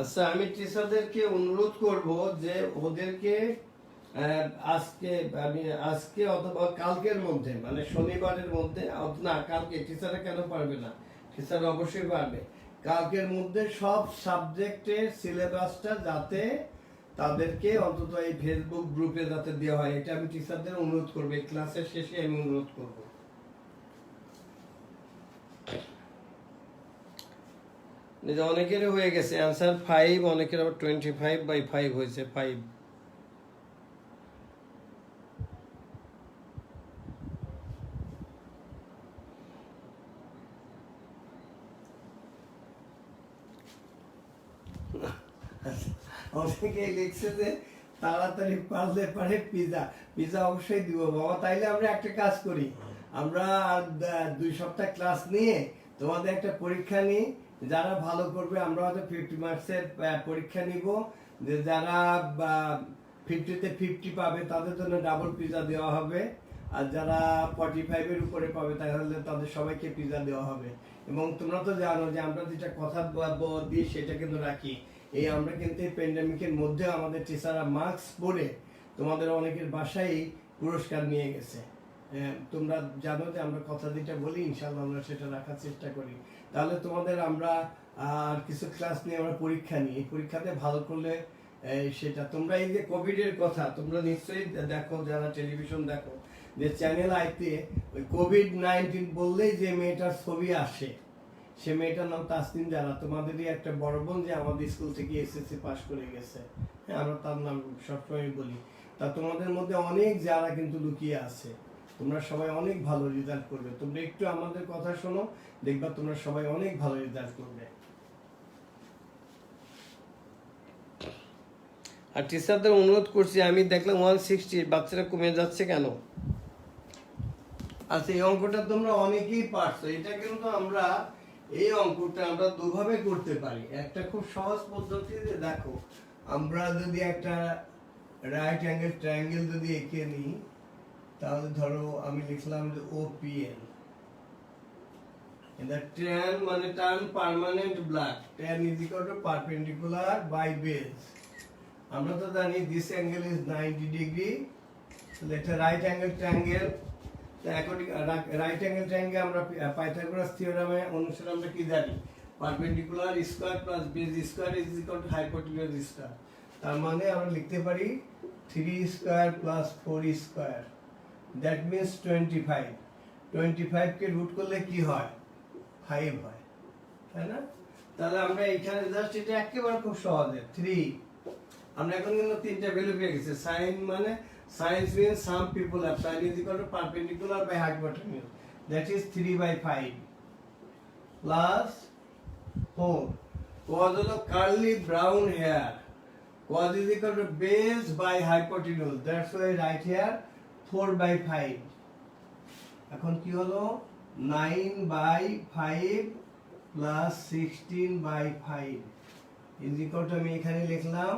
আচ্ছা, আমি টিচারদেরকে অনুরোধ করব যে ওদেরকে আজকে আজকে অথবা কালকের মধ্যে, মানে শনিবারের মধ্যে, না কালকে টিচাররা কেন পারবে না, টিচার অবশ্যই পারবে। কালকের মধ্যে সব সাবজেক্টের সিলেবাসটা যাতে তাদেরকে অন্তত এই ফেসবুক গ্রুপে যাতে দেওয়া হয়, এটা আমি টিচারদের অনুরোধ করবো। এই ক্লাসের শেষে আমি অনুরোধ করবো। অনেকের হয়ে গেছে অ্যান্সার 5, অনেকের আবার 25/5 হয়েছে 5। অনেকে লিখছে যে তাড়াতাড়ি পারলে পারে পিজা। পিজা অবশ্যই দিব বাবা। তাইলে আমরা একটা কাজ করি, আমরা 2 সপ্তাহ ক্লাস নিয়ে তোমাদের একটা পরীক্ষা নিই। যারা ভালো করবে আমরা হয়তো 50 মার্কসের পরীক্ষা নিব। যে যারা 50-তে 50 পাবে তাদের জন্য ডাবল পিজা দেওয়া হবে, আর যারা 45-এর উপরে পাবে তাহলে তাদের সবাইকে পিজা দেওয়া হবে। এবং তোমরা তো জানো যে আমরা যেটা কথা দিই সেটা কিন্তু রাখি। এই আমরা কিন্তু এই প্যান্ডেমিকের মধ্যে আমাদের টিচাররা মাস্ক পরে তোমাদের অনেকের বাসায় পুরস্কার নিয়ে গেছে। তোমরা জানো যে আমরা কথা যেটা বলি ইনশাআল্লাহ আমরা সেটা রাখার চেষ্টা করি। তাহলে তোমাদের আমরা আর কিছু ক্লাস নিয়ে আমরা পরীক্ষা নিই, এই পরীক্ষাতে ভালো করলে সেটা তোমরা এই যে কোভিডের কথা তোমরা নিশ্চয়ই দেখো, যারা টেলিভিশন দেখো, যে চ্যানেল আইতে ওই কোভিড-19 বললেই যে মেয়েটার ছবি আসে, সে মেয়েটার নাম তাসনিম জারা। তোমাদেরই একটা বড় বোন যে আমাদের স্কুল থেকে এসএসসি পাস করে গেছে। হ্যাঁ, আমরা তার নাম সবসময় বলি। তা তোমাদের মধ্যে অনেক যারা কিন্তু লুকিয়ে আছে, তোমরা সবাই অনেক ভালো রেজাল্ট করবে। তোমরা একটু আমাদের কথা শোনো, দেখবা তোমরা সবাই অনেক ভালো রেজাল্ট করবে। আর টিচারদের অনুরোধ করছি, আমি দেখলাম 160 বাচ্চারা কমে যাচ্ছে কেন? আচ্ছা, এই অঙ্কটা তোমরা অনেকেই পারছো। এটা কিন্তু আমরা এই অঙ্কটা আমরা দুভাবে করতে পারি। একটা খুব সহজ পদ্ধতি, দেখো আমরা যদি একটা রাইট অ্যাঙ্গেল ট্রায়াঙ্গেল যদি এঁকে নিই, তাহলে ধরো আমি লিখলাম যে OPN। In the tan মানে টান permanent black, tan is equal to perpendicular by base। আমরা তো জানি this angle is 90 degree, so let a right angle triangle। তো অ্যাকর্ডিং রাইট অ্যাঙ্গেল ট্রায়াঙ্গেল আমরা পাইথাগোরাস থিওরেমে অনুসারে আমরা কি জানি, perpendicular square plus base square is equal to hypotenuse square. তার মানে আমরা লিখতে পারি 3 square plus 4 square, that means 25। 25 কে রুট করলে কি হয়, 5 হয়, তাই না? তাহলে আমরা এখানে জাস্ট এটা একেবারে খুব সহজে 3। আমরা এখন কিন্তু 3টা ভ্যালু পেয়ে গেছি। সাইন মানে science means some people have sin is equal to perpendicular by hypotenuse, that is 3/5 plus 4। cos হলো curly brown hair, cos is equal to base by hypotenuse, that's why right here 4/5। এখন কি হলো 9/5 plus 16/5 is equal to, আমি এখানে লিখলাম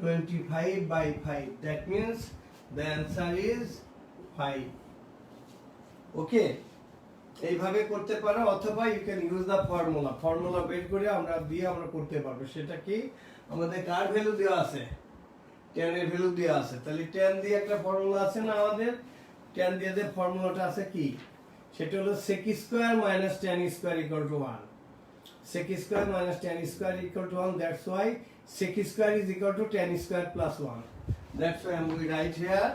25/5, that means the answer is 5। ওকে, এইভাবে করতে পারো, অথবা you can use the formula বের করে আমরা করতে পারবো। সেটা কি, আমাদের কার ভ্যালু দেওয়া আছে, tan এর ভ্যালু দেওয়া আছে। তাহলে tan দিয়ে একটা ফর্মুলা আছে না আমাদের, tan দিয়ে যে ফর্মুলাটা আছে কি, সেটা হলো sec square minus tan square equal to 1। sec square minus tan square equal to 1, that's why sec square is equal to tan square plus 1. That's why I'm going to write here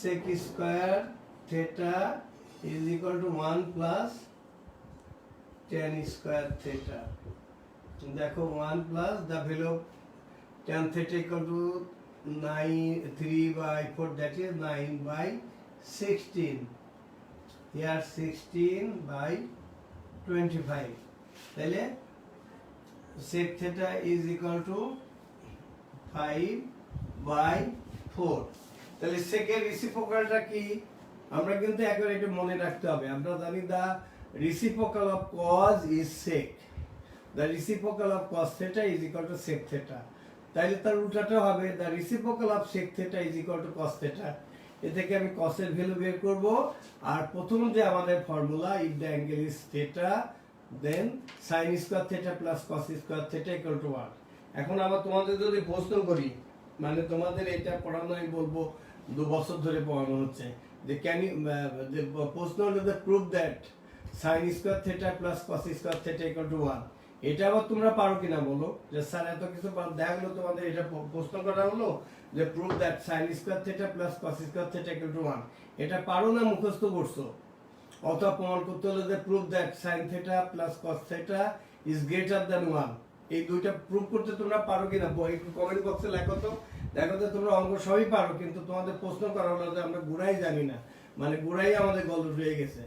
sec square theta is equal to 1 plus tan square theta। দেখো 1 plus the value tan theta equal to 3/4, that is 9/16. Here 16/25. তাহলে sec theta is equal to 5/4. তাহলে সেকের রেসিপ্রোকালটা কি? আমরা কিন্তু একবার এটা মনে রাখতে হবে। আমরা জানি the reciprocal of cos is sec. The reciprocal of cos theta is equal to sec theta. তাহলে তার উল্টাটা হবে the reciprocal of sec theta is equal to cos theta. এ থেকে আমি cos এর ভ্যালু বের করব। আর প্রথম যে আমাদের formula, if the angle is theta then sin square theta plus cos square theta equal to 1. এখন আবার তোমাদের যদি প্রশ্ন করি, মানে তোমাদের এটা পড়ানো আমি বলবো 2 বছর ধরে পড়ানো হচ্ছে, যে ক্যান ইউ প্রশ্ন হলো যে prove that sin square theta plus cos square theta equal to 1. এটা আবার তোমরা পারো কিনা বলো, যে স্যার এত কিছু দেখা গেলো তোমাদের এটা প্রশ্ন করা হলো যে prove that sin square theta plus cos square theta equal to 1. এটা পারো না মুখস্থ করছো? অথবা প্রমাণ করতে হলো যে prove that sin theta plus cos theta is greater than 1. এই দুইটা প্রুভ করতে তোমরা পারো কিনা একটু কমেন্ট বক্সে লেখো তো। দেখো তো তোমরা অঙ্ক সবই পারো, কিন্তু তোমাদের প্রশ্ন করা হলো যে আমরা গুড়াই জানি না, মানে গুড়াই আমাদের গল্প রয়ে গেছে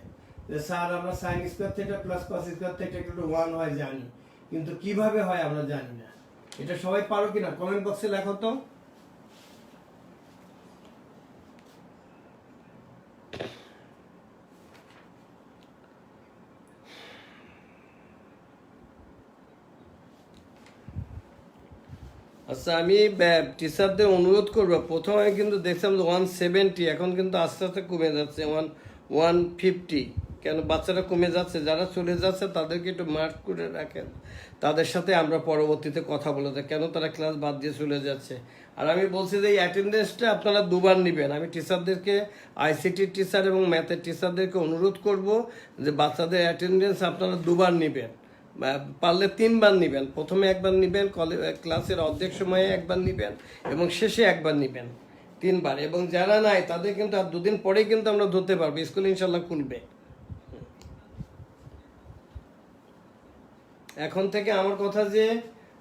যে স্যার আমরা sin square theta plus cos square theta equal to 1 হয় জানি, কিন্তু কিভাবে হয় আমরা জানি না। এটা সবাই পারো কিনা কমেন্ট বক্সে লেখো তো। আচ্ছা, আমি টিচারদের অনুরোধ করবো, প্রথমে কিন্তু দেখছিলাম 170, এখন কিন্তু আস্তে আস্তে কমে যাচ্ছে 150। কেন বাচ্চারা কমে যাচ্ছে, যারা চলে যাচ্ছে তাদেরকে একটু মার্ক করে রাখেন, তাদের সাথে আমরা পরবর্তীতে কথা বলে দেয় কেন তারা ক্লাস বাদ দিয়ে চলে যাচ্ছে। আর আমি বলছি যে এই অ্যাটেন্ডেন্সটা আপনারা 2বার নেবেন। আমি টিচারদেরকে, আইসিটির টিচার এবং ম্যাথের টিচারদেরকে অনুরোধ করব যে বাচ্চাদের অ্যাটেন্ডেন্স আপনারা 2বার নেবেন, পারলে 3বার নেবেন। প্রথমে একবার নেবেন, ক্লাসের অর্ধেক সময়ে একবার নেবেন এবং শেষে একবার নেবেন, 3বার। এবং যারা নাই তাদের কিন্তু আর 2 দিন পরেই কিন্তু আমরা ধরতে পারবো, স্কুল ইনশাল্লাহ খুলবে। এখন থেকে আমার কথা যে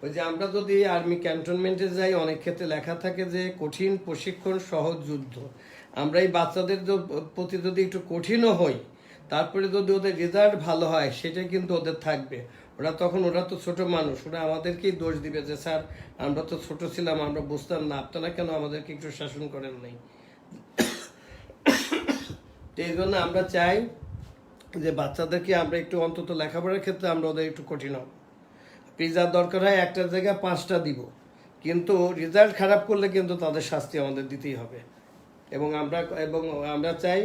ওই যে আমরা যদি আর্মি ক্যান্টনমেন্টে যাই, অনেক ক্ষেত্রে লেখা থাকে যে কঠিন প্রশিক্ষণ সহজ যুদ্ধ। আমরা এই বাচ্চাদের প্রতি যদি একটু কঠিনও হই, তারপরে যদি ওদের রেজাল্ট ভালো হয়, সেটা কিন্তু ওদের থাকবে। ওরা তো ছোট মানুষ, ওরা আমাদেরকেই দোষ দিবে যে স্যার আমরা তো ছোট ছিলাম, আমরা বুঝতাম না, আপনারা কেন আমাদেরকে একটু শাসন করেন নাই। এই জন্য আমরা চাই যে বাচ্চাদেরকে আমরা একটু অন্তত লেখাপড়ার ক্ষেত্রে আমরা ওদের একটু কঠিন হব। পিজার দরকার হয় একটা জায়গায় 5টা দিব, কিন্তু রেজাল্ট খারাপ করলে কিন্তু তাদের শাস্তি আমাদের দিতেই হবে। এবং আমরা চাই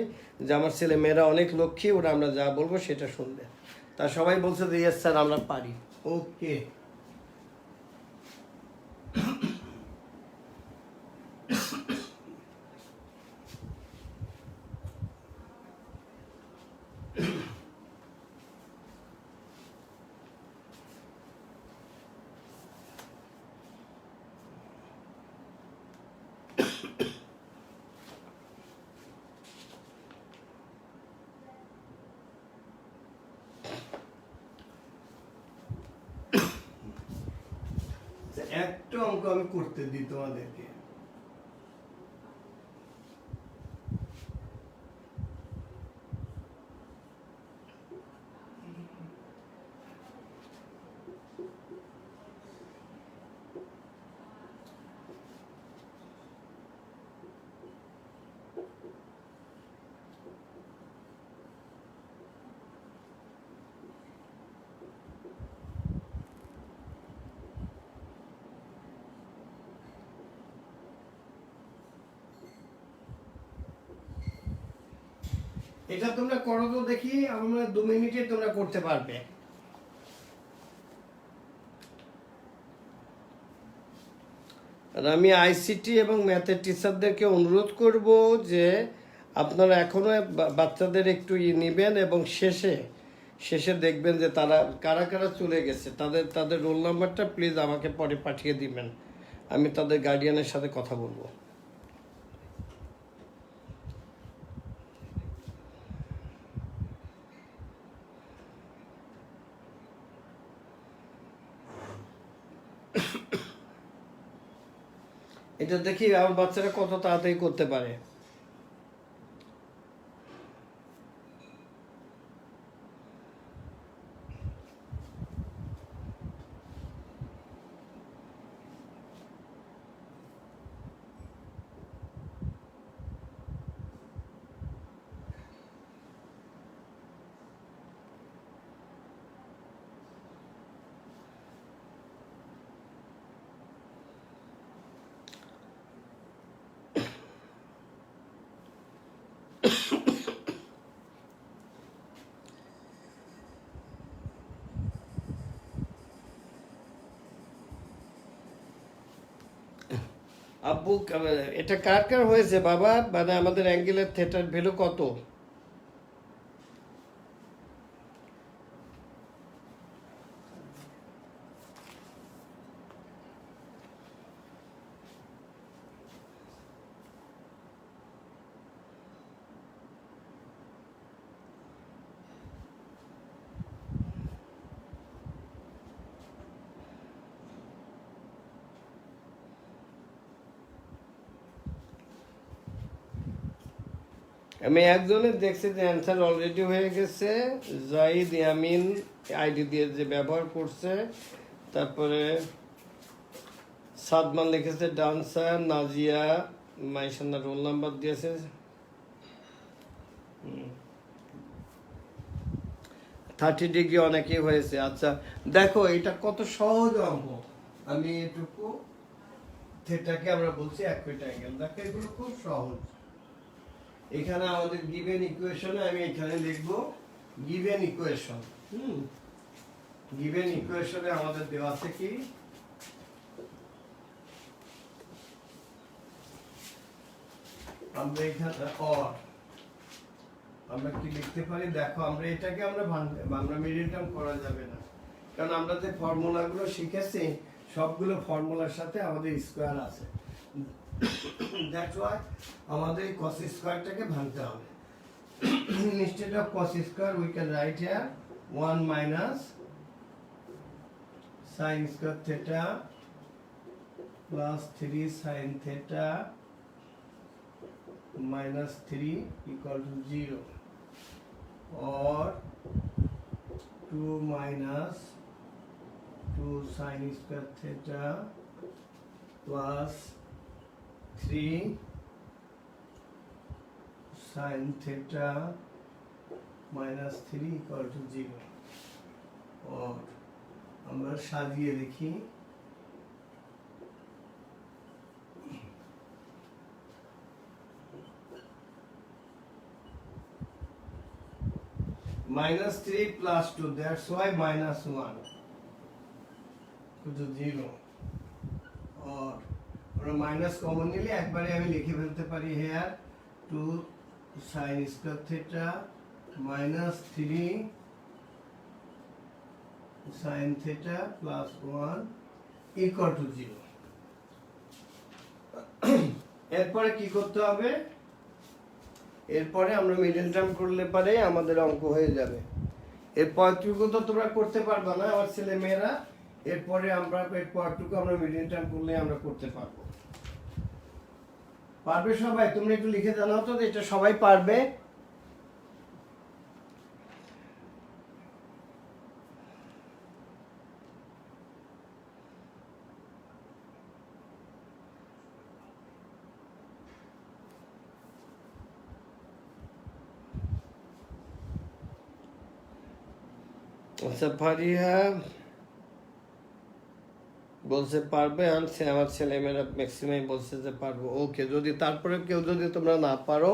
যে আমার ছেলে মেয়েরা অনেক লক্ষ্মী, ওরা আমরা যা বলবো সেটা শুনবে। তা সবাই বলছে যে ইয়েস স্যার আমরা পারি। ওকে, একটা অঙ্ক আমি করতে দিই তোমাদেরকে। এটা তোমরা করো তো দেখি, আমরা 2 মিনিটে তোমরা করতে পারবে। আর আমি আইসিটি এবং ম্যাথের টিচারদেরকে অনুরোধ করব যে আপনারা এখনো বাচ্চাদের একটু নেবেন এবং শেষে দেখবেন যে তারা কারা কারা চলে গেছে, তাদের রোল নাম্বারটা প্লিজ আমাকে পরে পাঠিয়ে দিবেন, আমি তাদের গার্ডিয়ানের সাথে কথা বলবো। এটা দেখি আমার বাচ্চারা কত তাড়াতাড়ি করতে পারে। আব্বু, এটা কার কার হয়েছে বাবা? মানে আমাদের অ্যাঙ্গেলের থিটার ভ্যালু কত? আমি একজনের দেখছি যে অ্যান্সার অলরেডি হয়ে গেছে, জাহিদ ইয়ামিন আইডি দিয়ে যে ব্যবহার করছে। তারপরে সাদমান লিখেছে ডান্সার, নাজিয়া মাইশান্না রোল নাম্বার দিয়েছে। 30 ডিগ্রি অনেকেই হয়েছে। আচ্ছা দেখো এটা কত সহজ অঙ্ক। আমি এটুকু থিটাকে আমরা বলছি অ্যাকুইট অ্যাঙ্গেল। দেখো এগুলো খুব সহজ। এখানে আমাদের গিভেন ইকুয়েশনে আমি এখানে লিখব গিভেন ইকুয়েশন। গিভেন ইকুয়েশনে আমাদের দেওয়া আছে কি, আমরা এখানে আমরা কি লিখতে পারি? দেখো আমরা এটাকে আমরা মিডল টার্ম করা যাবে না, কারণ আমরা যে ফর্মুলাগুলো শিখেছি সবগুলো ফর্মুলার সাথে আমাদের স্কয়ার আছে। দ্যাটস ওয়াই আমাদের এই cos স্কয়ারটাকে ভাঙতে হবে। instead of cos square we can write here 1 minus sin square theta plus 3 sin theta minus 3 equal to 0, or 2 minus 2 sin square theta plus 3 sin theta minus 3 equal to 0, और আমরা সাজিয়ে লিখি minus 3 plus 2, that's why minus 1 equal to 0, और আমরা মাইনাস কমন নিলে একবারে আমি লিখে ফেলতে পারি hair 2 sin square theta minus 3 sin theta plus 1 equal to 0। এরপরে কি করতে হবে? এরপরে আমরা মিডল টার্ম করলে পারে আমাদের অঙ্ক হয়ে যাবে। এরপরটুকু তো তোমরা করতে পারবা না আমার ছেলে মেয়েরা, এরপরে এরপরটুকু আমরা মিডল টার্ম করলে আমরা করতে পারবো। পারবে সবাই? তোমরা একটু লিখে জানাও তো এটা সবাই পারবে। আচ্ছা ফারিহা বলছে পারবে, আমার ছেলেমেয়েরা ম্যাক্সিমাম বলছে যে পারবো। ওকে, যদি তারপরে কেউ যদি তোমরা না পারো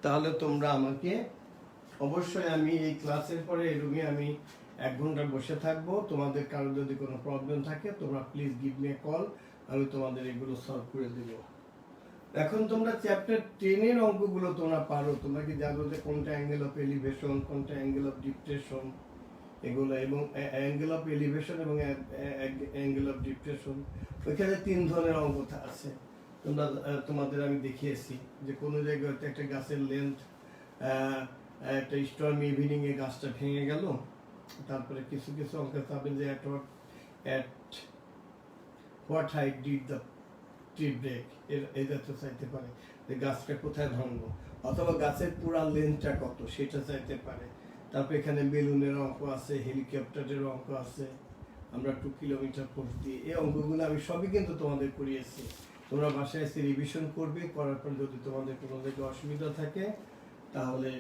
তাহলে তোমরা আমাকে অবশ্যই, আমি এই ক্লাসের পরে এই রুমে আমি 1 ঘন্টা বসে থাকবো। তোমাদের কারো যদি কোনো প্রবলেম থাকে তোমরা please give me a call, আমি তোমাদের এগুলো সলভ করে দেব। এখন তোমরা চ্যাপ্টার 10 এর অঙ্কগুলো তোমরা পারো। তোমরা কি জানো যে কোনটা অ্যাঙ্গেল অফ এলিভেশন, কোনটা অ্যাঙ্গেল অফ ডিপ্রেশন, এগুলো, এবং অ্যাঙ্গেল অফ এলিভেশন এবং অ্যাঙ্গেল অফ ডিপ্রেশন, ওইখানে 3 ধরনের অঙ্ক আছে। তোমাদের আমি দেখিয়েছি যে কোনো জায়গায় একটা গাছের লেন্থ, একটা স্টর্ম ইভিনিং এ গাছটা ভেঙে গেল, তারপরে কিছু কিছু অঙ্ক পাবেন যে at what height did the tree break এটা তো চাইতে পারে, যে গাছটা কোথায় ভাঙবো, অথবা গাছের পুরা লেন্থটা কত সেটা চাইতে পারে। তারপর এখানে বেলুনের অঙ্ক আছে, হেলিকপ্টারের অঙ্ক আছে, আমরা 2 কিলোমিটার করতে, এই অঙ্কগুলো আমি সবই কিন্তু তোমাদের করিয়েছি। তোমরা বাসায় এসে রিভিশন করবে, করার পর যদি তোমাদের কোনো জায়গায় অসুবিধা থাকে তাহলে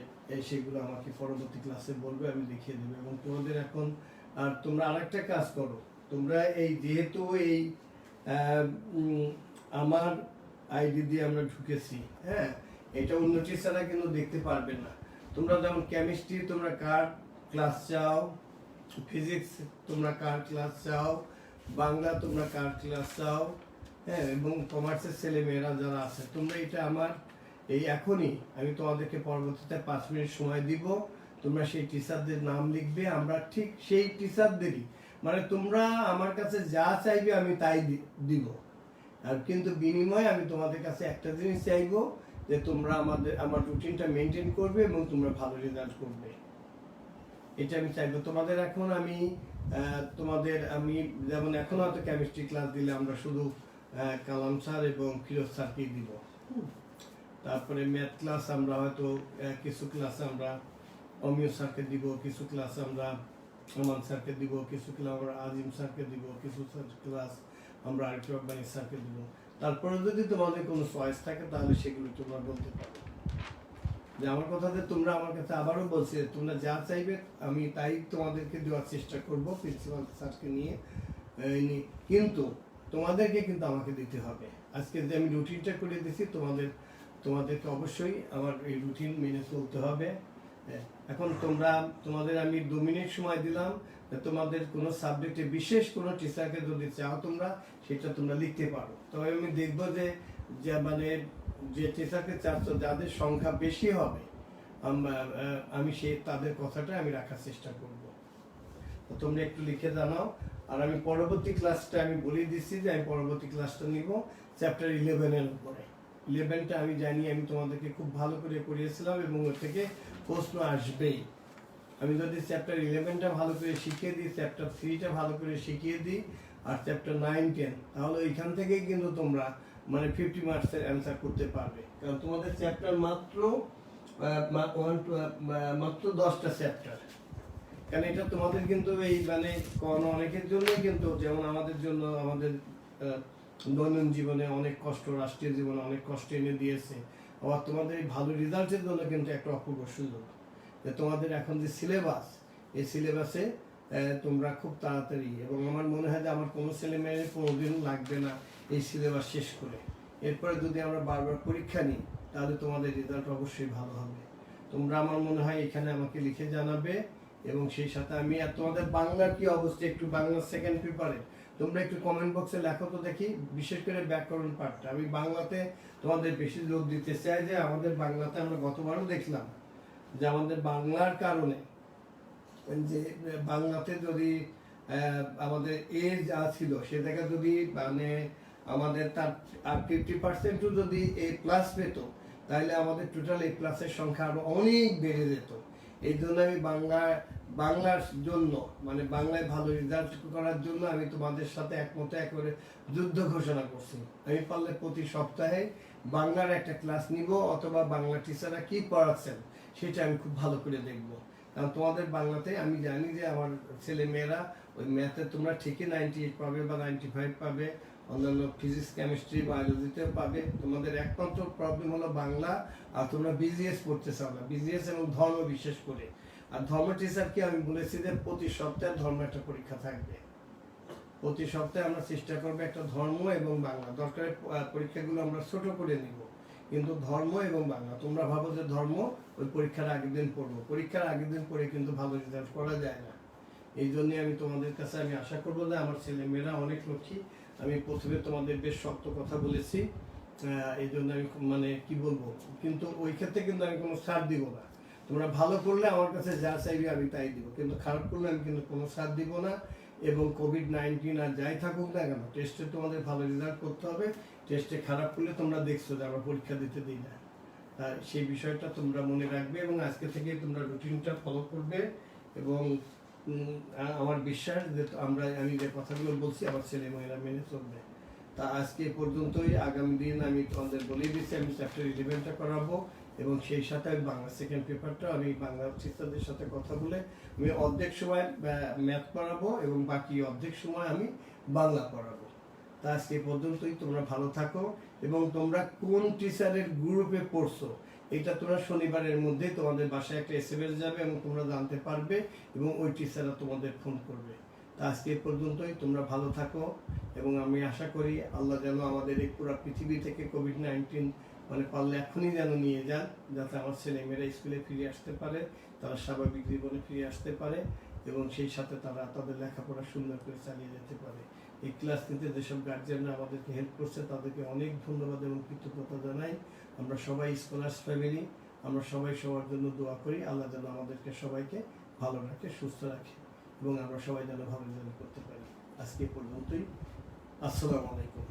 সেগুলো আমাকে পরবর্তী ক্লাসে বলবে, আমি লিখিয়ে দেবো। এবং তোমাদের এখন আর তোমরা আরেকটা কাজ করো, তোমরা এই যেহেতু এই আমার আইডি দিয়ে আমরা ঢুকেছি, হ্যাঁ, এটা অন্য টিচাররা কিন্তু দেখতে পারবে না। তোমরা যেমন কেমিস্ট্রি তোমরা কার ক্লাস চাও, ফিজিক্স তোমরা কার ক্লাস চাও, বাংলা তোমরা কার ক্লাস চাও, হ্যাঁ, এবং কমার্সের ছেলে মেয়েরা যারা আছে, তোমরা এটা আমার এই এখনই আমি তোমাদেরকে পরবর্তীতে 5 মিনিট সময় দিব, তোমরা সেই টিচারদের নাম লিখবে। আমরা ঠিক সেই টিচারদেরই, মানে তোমরা আমার কাছে যা চাইবে আমি তাই দিব, আর কিন্তু বিনিময়ে আমি তোমাদের কাছে একটা জিনিস চাইবো, যে তোমরা আমার রুটিনটা মেনটেন করবে এবং তোমরা ভালো রেজাল্ট করবে, এটা আমি চাইবো তোমাদের। এখন আমি আমি যেমন এখন হয়তো কেমিস্ট্রি ক্লাস দিলে আমরা শুধু কালাম স্যার এবং ফিরোজ স্যারকেই দিব। তারপরে ম্যাথ ক্লাস আমরা হয়তো কিছু ক্লাস আমরা অমিয় স্যারকে দিব, কিছু ক্লাস আমরা আমান স্যারকে দিব, কিছু ক্লাস আমরা আজিম স্যারকে দিব, কিছু ক্লাস আমরা আরিফ রব্বানী স্যারকে দিব। তারপরে যদি তোমাদের কোনো চয়েস থাকে তাহলে সেগুলো তোমরা বলতে পারো। যে আমার কথাতে তোমরা আমার কাছে আবারও বলছে, তোমরা যা চাইবে আমি তাই তোমাদেরকে দেওয়ার চেষ্টা করব প্রিন্সিপাল স্যারকে নিয়ে, কিন্তু তোমাদেরকে কিন্তু আমাকে দিতে হবে। আজকে যে আমি রুটিনটা করে দিচ্ছি তোমাদেরকে অবশ্যই আমার এই রুটিন মেনে চলতে হবে। এখন তোমাদের আমি 2 মিনিট সময় দিলাম, তোমাদের কোনো সাবজেক্টে বিশেষ কোনো টিচারকে যদি চাও তোমরা সেটা তোমরা লিখতে পারো। তবে আমি দেখবো যে মানে যে টিচারকে চাচ্ছ যাদের সংখ্যা বেশি হবে আমি তাদের কথাটা আমি রাখার চেষ্টা করব। তো তোমরা একটু লিখে জানাও। আর আমি পরবর্তী ক্লাসটা আমি বলে দিচ্ছি যে আমি পরবর্তী ক্লাসটা নিব চ্যাপ্টার 11-এর উপরে। 11টা আমি জানি, আমি তোমাদেরকে খুব ভালো করে করিয়েছিলাম এবং ওর থেকে প্রশ্ন আসবেই। আমি যদি চ্যাপ্টার 11টা ভালো করে শিখিয়ে দিই, চ্যাপ্টার 3টা ভালো করে শিখিয়ে দিই, আর চ্যাপ্টার 9-10, তাহলে ওইখান থেকেই কিন্তু তোমরা মানে 50 মার্কসের অ্যান্সার করতে পারবে। কারণ তোমাদের চ্যাপ্টার মাত্র 10টা চ্যাপ্টার। কারণ এটা তোমাদের কিন্তু এই মানে অনেকের জন্য কিন্তু, যেমন আমাদের জন্য আমাদের দৈনন্দিন জীবনে অনেক কষ্ট, রাষ্ট্রীয় জীবনে অনেক কষ্ট এনে দিয়েছে। আবার তোমাদের এই ভালো রেজাল্টের জন্য কিন্তু একটা অপূর্ব সুযোগ, যে তোমাদের এখন যে সিলেবাস, এই সিলেবাসে তোমরা খুব তাড়াতাড়ি, এবং আমার মনে হয় যে আমার কোনো ছেলে মেয়ের কোনোদিন লাগবে না এই সিলেবাস শেষ করে। এরপরে যদি আমরা বারবার পরীক্ষা নিই তাহলে তোমাদের রেজাল্ট অবশ্যই ভালো হবে। তোমরা আমার মনে হয় এখানে আমাকে লিখে জানাবে, এবং সেই সাথে আমি আর তোমাদের বাংলার কি অবস্থা, একটু বাংলা সেকেন্ড পেপারে তোমরা একটু কমেন্ট বক্সে লেখো তো দেখি, বিশেষ করে ব্যাকরণ পাঠটা। আমি বাংলাতে তোমাদের বেশি জোর দিতে চাই, যে আমাদের বাংলাতে আমরা গতবারও দেখলাম যে আমাদের বাংলার কারণে, যে বাংলাতে যদি আমাদের যা ছিল সে জায়গায় যদি মানে আমাদের তার আর 50% যদি A+ পেত, তাহলে আমাদের টোটাল A+-এর সংখ্যা আরো অনেক বেড়ে যেত। এই জন্য আমি বাংলার জন্য, মানে বাংলায় ভালো রেজাল্ট করার জন্য আমি তোমাদের সাথে একমত করে যুদ্ধ ঘোষণা করছি। আমি পারলে প্রতি সপ্তাহে বাংলার একটা ক্লাস নিব, অথবা বাংলা টিচাররা কি পড়াচ্ছেন সেটা আমি খুব ভালো করে দেখব। কারণ তোমাদের বাংলাতে আমি জানি যে আমার ছেলে মেয়েরা ওই ম্যাথে তোমরা ঠিকই 98 পাবে বা 95 পাবে, অন্যান্য ফিজিক্স, কেমিস্ট্রি, বায়োলজিতেও পাবে। তোমাদের একমাত্র প্রবলেম হলো বাংলা, আর তোমরা বিজিএস পড়তে চাও না, বিজিএস এবং ধর্ম বিশেষ করে। আর ধর্ম টিচারকে আমি বলেছি যে প্রতি সপ্তাহে ধর্ম একটা পরীক্ষা থাকবে, প্রতি সপ্তাহে আমরা চেষ্টা করবো একটা ধর্ম এবং বাংলা, দরকারে পরীক্ষাগুলো আমরা ছোট করে নিব, কিন্তু ধর্ম এবং বাংলা তোমরা ভাবো যে ধর্ম ওই পরীক্ষার আগের দিন পড়বো, পরীক্ষার আগের দিন পড়ে কিন্তু ভালো রেজাল্ট করা যায় না। এই জন্য আমি তোমাদের কাছে আমি আশা করবো যে আমার ছেলে মেয়েরা অনেক লক্ষ্মী। আমি প্রথমে তোমাদের বেশ শক্ত কথা বলেছি, এই জন্য আমি মানে কি বলবো, কিন্তু ওই ক্ষেত্রে কিন্তু আমি কোনো ছাড় দিব না। তোমরা ভালো করলে আমার কাছে যা চাইবে আমি তাই দিব, কিন্তু খারাপ করলে আমি কিন্তু কোনো ছাড় দিব না। এবং কোভিড-19 আর যাই থাকুক না কেন, টেস্টে তোমাদের ভালো রেজাল্ট করতে হবে। টেস্টে খারাপ করলে তোমরা দেখছো যে আমরা পরীক্ষা দিতে দিই না, সেই বিষয়টা তোমরা মনে রাখবে, এবং আজকে থেকে তোমরা রুটিনটা ফলো করবে। এবং আমার বিশ্বাস যে আমি যে কথাগুলো বলছি আমার ছেলে মেয়েরা মেনে চলবে। তা আজকে এ পর্যন্তই। আগামী দিন আমি তোমাদের বলে দিচ্ছি আমি চ্যাপ্টার 11টা করাবো এবং সেই সাথে আমি বাংলা সেকেন্ড পেপারটা আমি বাংলা টিচারদের সাথে কথা বলে আমি অর্ধেক সময় ম্যাথ পড়াবো এবং বাকি অর্ধেক সময় আমি বাংলা পড়াবো। তা আজকে এ পর্যন্তই। তোমরা ভালো থাকো এবং তোমরা কোন টিচারের গ্রুপে পড়ছো এটা তোমরা শনিবারের মধ্যে তোমাদের বাসায় একটা SMS যাবে এবং তোমরা জানতে পারবে এবং ওই টিচাররা তোমাদের ফোন করবে। তা আজকে এ পর্যন্তই। তোমরা ভালো থাকো এবং আমি আশা করি আল্লাহ যেন আমাদের এই পুরো পৃথিবী থেকে কোভিড-19 মানে পারলে এখনই যেন নিয়ে যান, যাতে আমার ছেলেমেয়েরা স্কুলে ফিরে আসতে পারে, তারা স্বাভাবিক জীবনে ফিরে আসতে পারে এবং সেই সাথে তারা তাদের লেখাপড়া সুন্দর করে চালিয়ে যেতে পারে। এই ক্লাস নিতে যেসব গার্জিয়ানরা আমাদেরকে হেল্প করছে তাদেরকে অনেক ধন্যবাদ এবং কৃতজ্ঞতা জানাই। আমরা সবাই স্কলার্স ফ্যামিলি, আমরা সবাই সবার জন্য দোয়া করি আল্লাহ যেন আমাদেরকে সবাইকে ভালো রাখে, সুস্থ রাখে এবং আমরা সবাই যেন ভালো রেজাল্ট করতে পারি। আজকে এ পর্যন্তই। আসসালামু আলাইকুম।